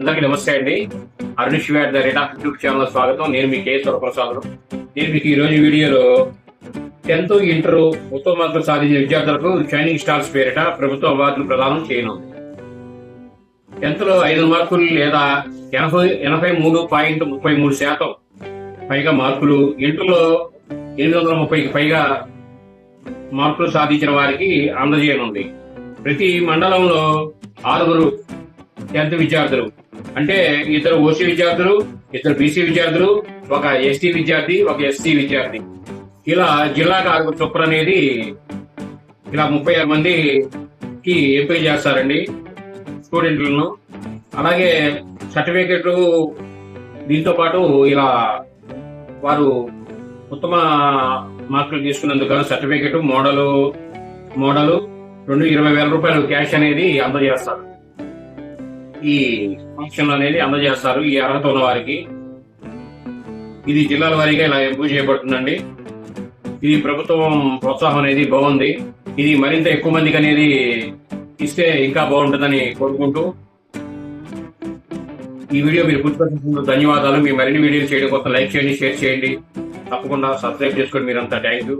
అందరికీ నమస్తే అండి. Arun Shiva the rate of YouTube channel స్వాగతం. నేను మీ కే స్వరప్రసాద్. నేను మీకు ఈ రోజు వీడియోలో 10th ఇంటర్ ఉత్తమ మార్కులు సాధించిన విద్యార్థులకు షైనింగ్ స్టార్స్ పేరిట ప్రభుత్వ అవార్డులు ప్రదానం చేయనుంది. 10th లో 5 మార్కులు లేదా 83.33% పైగా మార్కులు, ఇంటర్లో 830కి పైగా మార్కులు సాధించిన వారికి అందజేయనుంది. ప్రతి మండలంలో 6 10th విద్యార్థులు, అంటే 2 ఓసీ విద్యార్థులు, 2 బీసీ విద్యార్థులు, 1 ఎస్టీ విద్యార్థి, 1 ఎస్సీ విద్యార్థి, ఇలా జిల్లాకు 6 చొప్పున అనేది ఇలా 36 మందికి ఎంపిక చేస్తారండి స్టూడెంట్లను. అలాగే సర్టిఫికెట్లు దీంతో పాటు ఇలా వారు ఉత్తమ మార్కులు తీసుకున్నందుకు సర్టిఫికెట్, మోడలు 20,000 రూపాయలు క్యాష్ అనేది అందజేస్తారు. ఈ ఫంక్షన్ అనేది అందజేస్తారు ఈ అర్హత ఉన్న వారికి. ఇది జిల్లాల వారీగా ఇలా ఎంపిక చేయబడుతుందండి. ఇది ప్రభుత్వం ప్రోత్సాహం అనేది బాగుంది. ఇది మరింత ఎక్కువ మందికి అనేది ఇస్తే ఇంకా బాగుంటుందని కోరుకుంటూ ఈ వీడియో మీరు పూర్తి ధన్యవాదాలు. మీ మరిన్ని వీడియోలు చేయడం కోసం లైక్ చేయండి, షేర్ చేయండి, తప్పకుండా సబ్స్క్రైబ్ చేసుకోండి. మీరంతా థ్యాంక్ యూ.